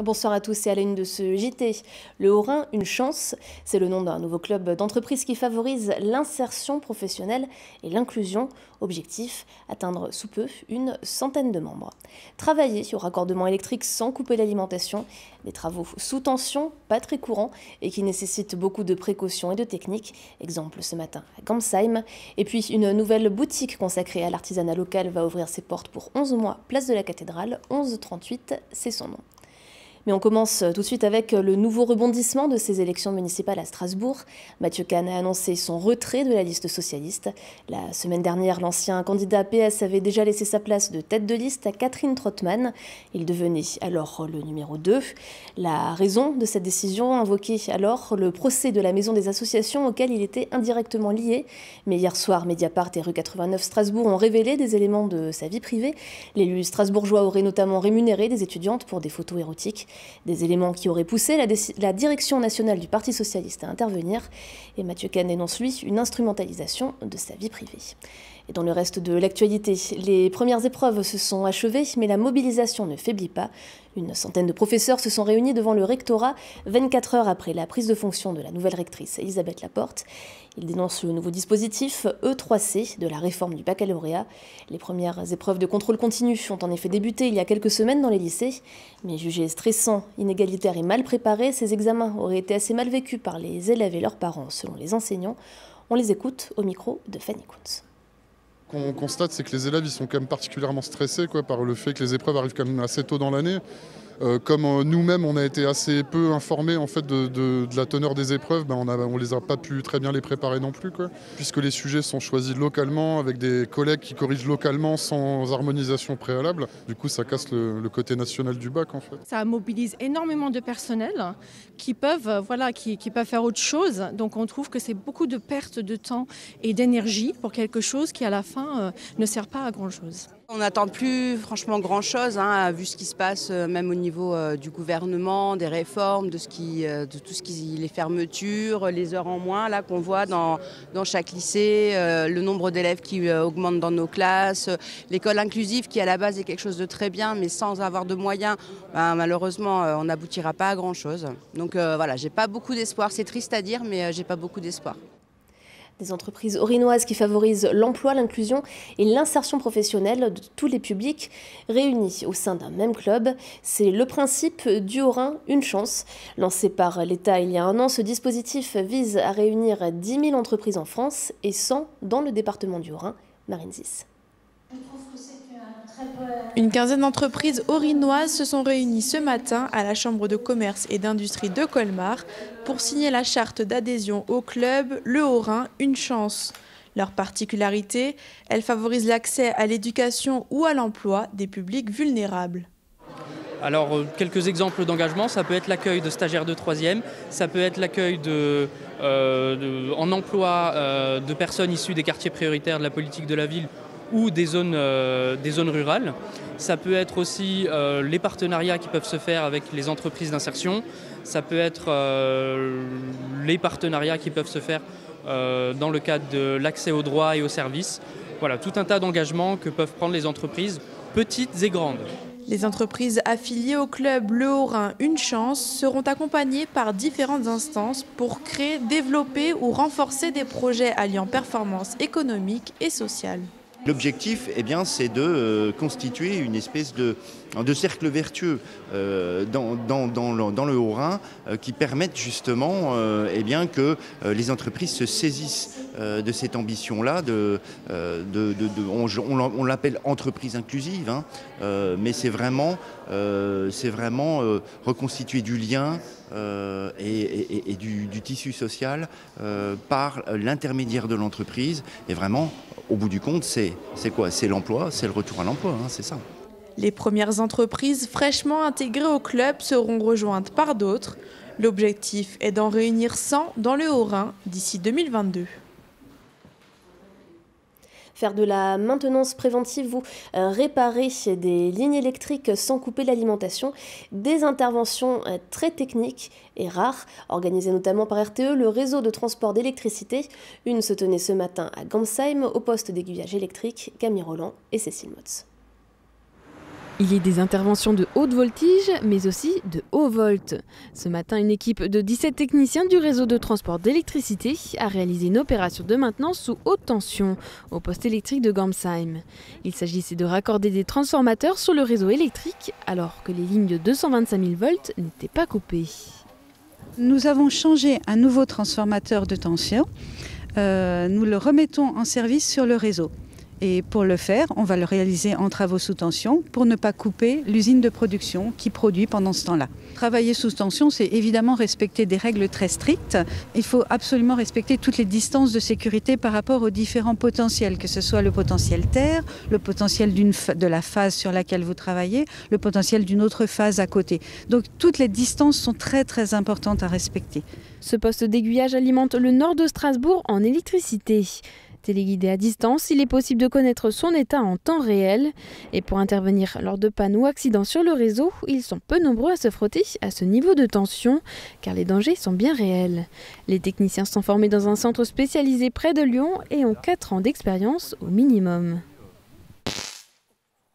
Bonsoir à tous et à la une de ce JT. Le Haut-Rhin, une chance, c'est le nom d'un nouveau club d'entreprise qui favorise l'insertion professionnelle et l'inclusion. Objectif, atteindre sous peu une centaine de membres. Travailler au raccordement électrique sans couper l'alimentation, des travaux sous tension, pas très courants et qui nécessitent beaucoup de précautions et de techniques. Exemple ce matin à Gamsheim. Et puis une nouvelle boutique consacrée à l'artisanat local va ouvrir ses portes pour 11 mois, place de la Cathédrale, 1138, c'est son nom. Mais on commence tout de suite avec le nouveau rebondissement de ces élections municipales à Strasbourg. Mathieu Kahn a annoncé son retrait de la liste socialiste. La semaine dernière, l'ancien candidat PS avait déjà laissé sa place de tête de liste à Catherine Trottmann. Il devenait alors le numéro 2. La raison de cette décision invoquait alors le procès de la Maison des associations auquel il était indirectement lié. Mais hier soir, Mediapart et Rue 89 Strasbourg ont révélé des éléments de sa vie privée. L'élu strasbourgeois aurait notamment rémunéré des étudiantes pour des photos érotiques. Des éléments qui auraient poussé la direction nationale du Parti socialiste à intervenir. Et Mathieu Kahn dénonce, lui, une instrumentalisation de sa vie privée. Et dans le reste de l'actualité, les premières épreuves se sont achevées, mais la mobilisation ne faiblit pas. Une centaine de professeurs se sont réunis devant le rectorat 24 heures après la prise de fonction de la nouvelle rectrice Elisabeth Laporte. Ils dénoncent le nouveau dispositif E3C de la réforme du baccalauréat. Les premières épreuves de contrôle continu ont en effet débuté il y a quelques semaines dans les lycées. Mais jugés stressants, inégalitaires et mal préparés, ces examens auraient été assez mal vécus par les élèves et leurs parents, selon les enseignants. On les écoute au micro de Fanny Kuntz. Qu'on constate, c'est que les élèves ils sont quand même particulièrement stressés par le fait que les épreuves arrivent quand même assez tôt dans l'année. Comme nous-mêmes, on a été assez peu informés en fait, de la teneur des épreuves, on les a pas pu très bien les préparer non plus, puisque les sujets sont choisis localement avec des collègues qui corrigent localement sans harmonisation préalable. Du coup, ça casse le côté national du bac en fait. Ça mobilise énormément de personnel qui peuvent faire autre chose. Donc on trouve que c'est beaucoup de perte de temps et d'énergie pour quelque chose qui à la fin ne sert pas à grand-chose. On n'attend plus franchement grand-chose, vu ce qui se passe même au niveau du gouvernement, des réformes, de tout ce qui les fermetures, les heures en moins là qu'on voit dans chaque lycée, le nombre d'élèves qui augmente dans nos classes, l'école inclusive qui à la base est quelque chose de très bien, mais sans avoir de moyens, malheureusement on n'aboutira pas à grand-chose. Donc voilà, j'ai pas beaucoup d'espoir, c'est triste à dire, mais j'ai pas beaucoup d'espoir. Des entreprises haut-rhinoises qui favorisent l'emploi, l'inclusion et l'insertion professionnelle de tous les publics réunis au sein d'un même club. C'est le principe du Haut-Rhin, une chance. Lancé par l'État il y a un an, ce dispositif vise à réunir 10 000 entreprises en France et 100 dans le département du Haut-Rhin. Marine Zis. Une quinzaine d'entreprises haut-rhinoises se sont réunies ce matin à la Chambre de commerce et d'industrie de Colmar pour signer la charte d'adhésion au club Le Haut-Rhin, une chance. Leur particularité, elle favorise l'accès à l'éducation ou à l'emploi des publics vulnérables. Alors, quelques exemples d'engagement, ça peut être l'accueil de stagiaires de 3e, ça peut être l'accueil en emploi de personnes issues des quartiers prioritaires de la politique de la ville ou des zones rurales. Ça peut être aussi les partenariats qui peuvent se faire avec les entreprises d'insertion. Ça peut être les partenariats qui peuvent se faire dans le cadre de l'accès aux droits et aux services. Voilà, tout un tas d'engagements que peuvent prendre les entreprises, petites et grandes. Les entreprises affiliées au club Le Haut-Rhin, une chance, seront accompagnées par différentes instances pour créer, développer ou renforcer des projets alliant performance économique et sociale. L'objectif, c'est de constituer une espèce de cercle vertueux dans le Haut-Rhin qui permette justement que les entreprises se saisissent de cette ambition-là. On l'appelle entreprise inclusive, mais c'est vraiment reconstituer du lien et du tissu social par l'intermédiaire de l'entreprise. Et vraiment, au bout du compte, c'est quoi? C'est l'emploi, c'est le retour à l'emploi, c'est ça. Les premières entreprises fraîchement intégrées au club seront rejointes par d'autres. L'objectif est d'en réunir 100 dans le Haut-Rhin d'ici 2022. Faire de la maintenance préventive ou réparer des lignes électriques sans couper l'alimentation, des interventions très techniques et rares, organisées notamment par RTE, le réseau de transport d'électricité. Une se tenait ce matin à Gamsheim, au poste d'aiguillage électrique, Camille Roland et Cécile Motz. Il y a des interventions de haute voltige, mais aussi de haut volt. Ce matin, une équipe de 17 techniciens du réseau de transport d'électricité a réalisé une opération de maintenance sous haute tension au poste électrique de Gamsheim. Il s'agissait de raccorder des transformateurs sur le réseau électrique alors que les lignes de 225 000 volts n'étaient pas coupées. Nous avons changé un nouveau transformateur de tension. Nous le remettons en service sur le réseau. Et pour le faire, on va le réaliser en travaux sous tension pour ne pas couper l'usine de production qui produit pendant ce temps-là. Travailler sous tension, c'est évidemment respecter des règles très strictes. Il faut absolument respecter toutes les distances de sécurité par rapport aux différents potentiels, que ce soit le potentiel terre, le potentiel de la phase sur laquelle vous travaillez, le potentiel d'une autre phase à côté. Donc toutes les distances sont très très importantes à respecter. Ce poste d'aiguillage alimente le nord de Strasbourg en électricité. Téléguidé à distance, il est possible de connaître son état en temps réel. Et pour intervenir lors de pannes ou accidents sur le réseau, ils sont peu nombreux à se frotter à ce niveau de tension, car les dangers sont bien réels. Les techniciens sont formés dans un centre spécialisé près de Lyon et ont 4 ans d'expérience au minimum.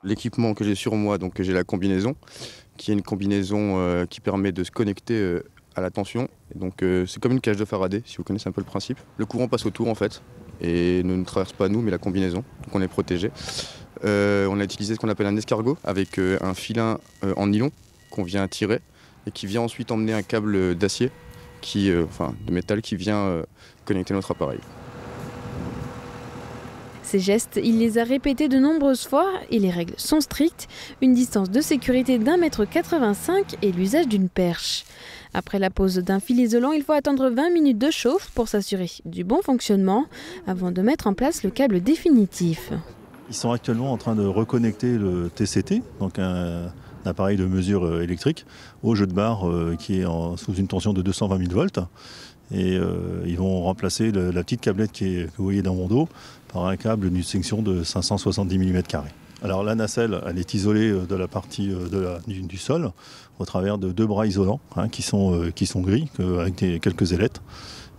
L'équipement que j'ai sur moi, donc j'ai la combinaison, qui est une combinaison qui permet de se connecter à la tension. Donc c'est comme une cage de Faraday, si vous connaissez un peu le principe. Le courant passe autour en fait. Et ne traverse pas nous, mais la combinaison, donc on est protégé. On a utilisé ce qu'on appelle un escargot avec un filin en nylon qu'on vient tirer et qui vient ensuite emmener un câble d'acier, de métal qui vient connecter notre appareil. Ces gestes, il les a répétés de nombreuses fois et les règles sont strictes. Une distance de sécurité d'1,85 m et l'usage d'une perche. Après la pose d'un fil isolant, il faut attendre 20 minutes de chauffe pour s'assurer du bon fonctionnement avant de mettre en place le câble définitif. Ils sont actuellement en train de reconnecter le TCT, donc un appareil de mesure électrique, au jeu de barre qui est sous une tension de 220 000 volts. Et ils vont remplacer la petite câblette que vous voyez dans mon dos par un câble d'une section de 570 mm². Alors la nacelle, elle est isolée de la partie du sol au travers de 2 bras isolants qui sont gris avec quelques ailettes.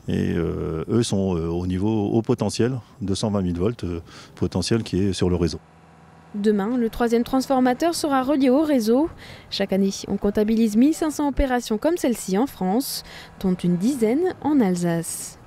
Et eux sont au potentiel, 220 000 volts, potentiel qui est sur le réseau. Demain, le 3e transformateur sera relié au réseau. Chaque année, on comptabilise 1500 opérations comme celle-ci en France, dont une dizaine en Alsace.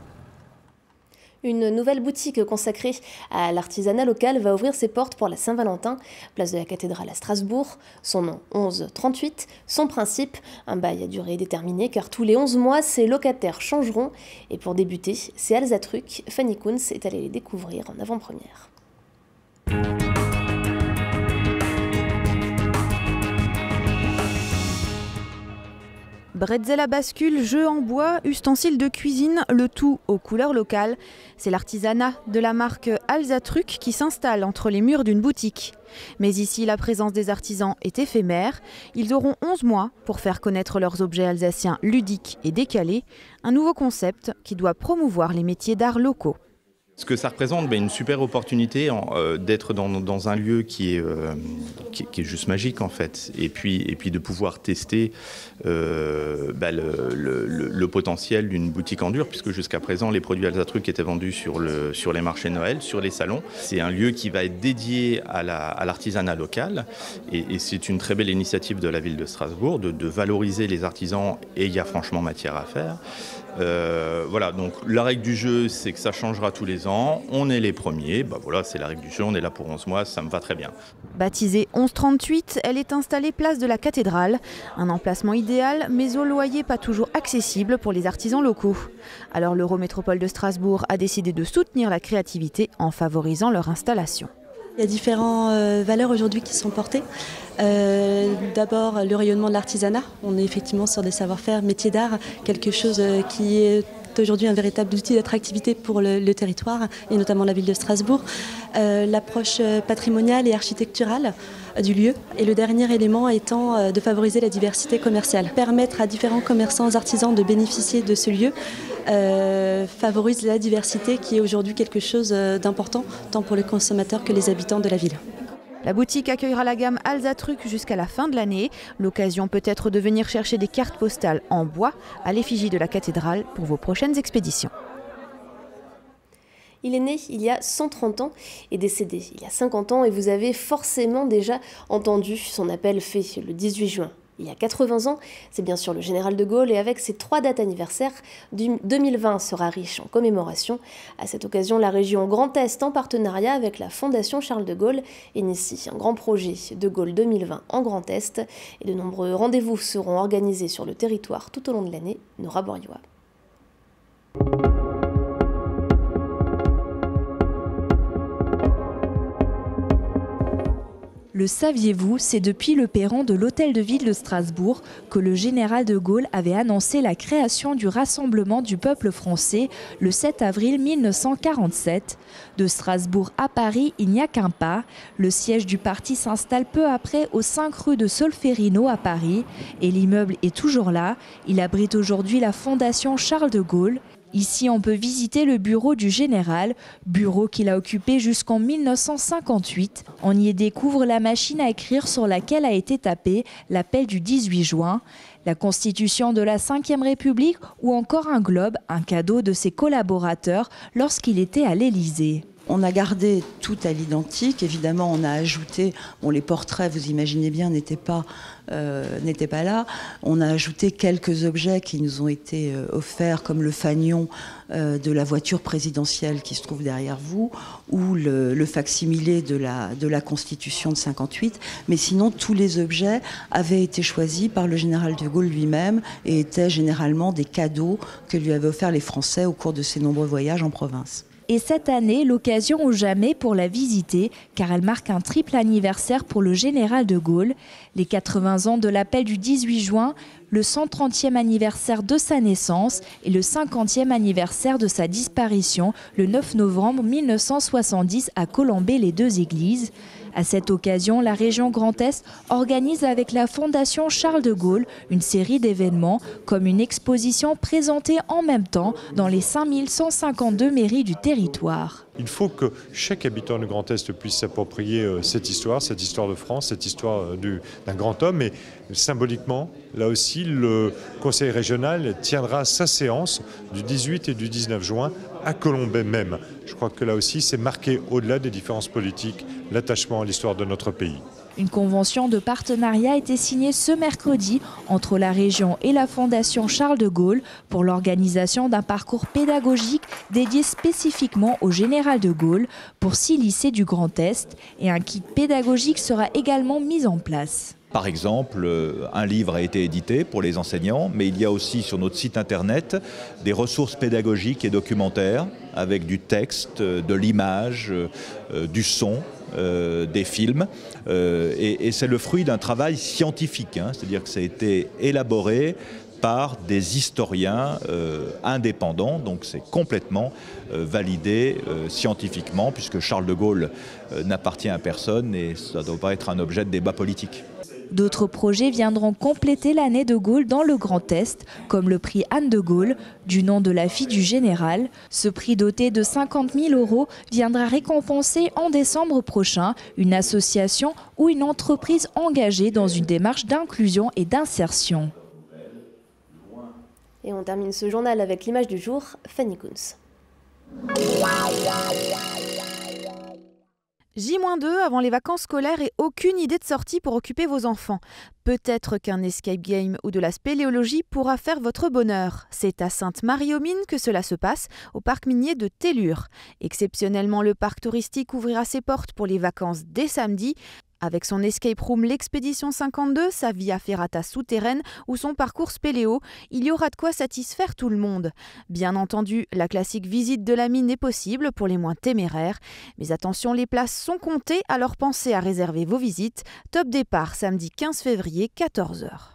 Une nouvelle boutique consacrée à l'artisanat local va ouvrir ses portes pour la Saint-Valentin, place de la Cathédrale à Strasbourg. Son nom, 1138. Son principe, un bail à durée déterminée, car tous les 11 mois, ses locataires changeront. Et pour débuter, c'est Alza Truc. Fanny Kunz est allée les découvrir en avant-première. Bretzel à bascule, jeux en bois, ustensiles de cuisine, le tout aux couleurs locales. C'est l'artisanat de la marque Alza Truc qui s'installe entre les murs d'une boutique. Mais ici, la présence des artisans est éphémère. Ils auront 11 mois pour faire connaître leurs objets alsaciens ludiques et décalés. Un nouveau concept qui doit promouvoir les métiers d'art locaux. Ce que ça représente, une super opportunité d'être dans un lieu qui est juste magique en fait, et puis de pouvoir tester le potentiel d'une boutique en dur, puisque jusqu'à présent les produits Alza Truc étaient vendus sur les marchés de Noël, sur les salons. C'est un lieu qui va être dédié à l'artisanat local, et c'est une très belle initiative de la ville de Strasbourg de valoriser les artisans, et il y a franchement matière à faire. Voilà, donc la règle du jeu, c'est que ça changera tous les ans. On est les premiers, voilà, c'est la règle du jeu, on est là pour 11 mois, ça me va très bien. Baptisée 1138, elle est installée place de la Cathédrale. Un emplacement idéal, mais au loyer pas toujours accessible pour les artisans locaux. Alors l'Eurométropole de Strasbourg a décidé de soutenir la créativité en favorisant leur installation. Il y a différentes valeurs aujourd'hui qui sont portées. D'abord, le rayonnement de l'artisanat. On est effectivement sur des savoir-faire, métiers d'art, quelque chose qui est aujourd'hui un véritable outil d'attractivité pour le territoire, et notamment la ville de Strasbourg. L'approche patrimoniale et architecturale du lieu. Et le dernier élément étant de favoriser la diversité commerciale. Permettre à différents commerçants, artisans de bénéficier de ce lieu favorise la diversité qui est aujourd'hui quelque chose d'important, tant pour les consommateurs que les habitants de la ville. La boutique accueillera la gamme Alza Truc jusqu'à la fin de l'année. L'occasion peut être de venir chercher des cartes postales en bois à l'effigie de la cathédrale pour vos prochaines expéditions. Il est né il y a 130 ans et décédé il y a 50 ans et vous avez forcément déjà entendu son appel fait le 18 juin. Il y a 80 ans, c'est bien sûr le général de Gaulle et avec ses 3 dates anniversaires, 2020 sera riche en commémorations. À cette occasion, la région Grand Est, en partenariat avec la Fondation Charles de Gaulle, initie un grand projet de Gaulle 2020 en Grand Est et de nombreux rendez-vous seront organisés sur le territoire tout au long de l'année nora-boriois. Le saviez-vous, c'est depuis le perron de l'Hôtel de Ville de Strasbourg que le général de Gaulle avait annoncé la création du Rassemblement du peuple français le 7 avril 1947. De Strasbourg à Paris, il n'y a qu'un pas. Le siège du parti s'installe peu après aux 5 rue de Solferino à Paris. Et l'immeuble est toujours là. Il abrite aujourd'hui la Fondation Charles de Gaulle. Ici, on peut visiter le bureau du général, bureau qu'il a occupé jusqu'en 1958. On y découvre la machine à écrire sur laquelle a été tapé l'appel du 18 juin, la constitution de la Ve République ou encore un globe, un cadeau de ses collaborateurs lorsqu'il était à l'Élysée. On a gardé tout à l'identique. Évidemment, on a ajouté, les portraits, vous imaginez bien, n'étaient pas là. On a ajouté quelques objets qui nous ont été offerts, comme le fanion de la voiture présidentielle qui se trouve derrière vous, ou le facsimilé de la Constitution de 58. Mais sinon, tous les objets avaient été choisis par le général de Gaulle lui-même et étaient généralement des cadeaux que lui avaient offerts les Français au cours de ses nombreux voyages en province. Et cette année, l'occasion ou jamais pour la visiter, car elle marque un triple anniversaire pour le général de Gaulle, les 80 ans de l'appel du 18 juin, le 130e anniversaire de sa naissance et le 50e anniversaire de sa disparition, le 9 novembre 1970 à Colombey-les-Deux-Églises. À cette occasion, la région Grand Est organise avec la Fondation Charles de Gaulle une série d'événements, comme une exposition présentée en même temps dans les 5152 mairies du territoire. Il faut que chaque habitant du Grand Est puisse s'approprier cette histoire de France, cette histoire d'un grand homme. Et symboliquement, là aussi, le Conseil régional tiendra sa séance du 18 et du 19 juin à Colombey même. Je crois que là aussi, c'est marqué au-delà des différences politiques, l'attachement à l'histoire de notre pays. Une convention de partenariat a été signée ce mercredi entre la région et la Fondation Charles de Gaulle pour l'organisation d'un parcours pédagogique dédié spécifiquement au général de Gaulle pour 6 lycées du Grand Est et un kit pédagogique sera également mis en place. Par exemple, un livre a été édité pour les enseignants, mais il y a aussi sur notre site internet des ressources pédagogiques et documentaires avec du texte, de l'image, du son, des films. Et c'est le fruit d'un travail scientifique, c'est-à-dire que ça a été élaboré par des historiens indépendants, donc c'est complètement validé scientifiquement, puisque Charles de Gaulle n'appartient à personne et ça ne doit pas être un objet de débat politique. D'autres projets viendront compléter l'année de Gaulle dans le Grand Est, comme le prix Anne de Gaulle, du nom de la fille du général. Ce prix doté de 50 000 € viendra récompenser en décembre prochain une association ou une entreprise engagée dans une démarche d'inclusion et d'insertion. Et on termine ce journal avec l'image du jour, Fanny Kunz. J-2 avant les vacances scolaires et aucune idée de sortie pour occuper vos enfants. Peut-être qu'un escape game ou de la spéléologie pourra faire votre bonheur. C'est à Sainte-Marie-aux-Mines que cela se passe, au parc minier de Tellure. Exceptionnellement, le parc touristique ouvrira ses portes pour les vacances dès samedi. Avec son escape room l'Expédition 52, sa via ferrata souterraine ou son parcours spéléo, il y aura de quoi satisfaire tout le monde. Bien entendu, la classique visite de la mine est possible pour les moins téméraires. Mais attention, les places sont comptées, alors pensez à réserver vos visites. Top départ samedi 15 février, 14 h.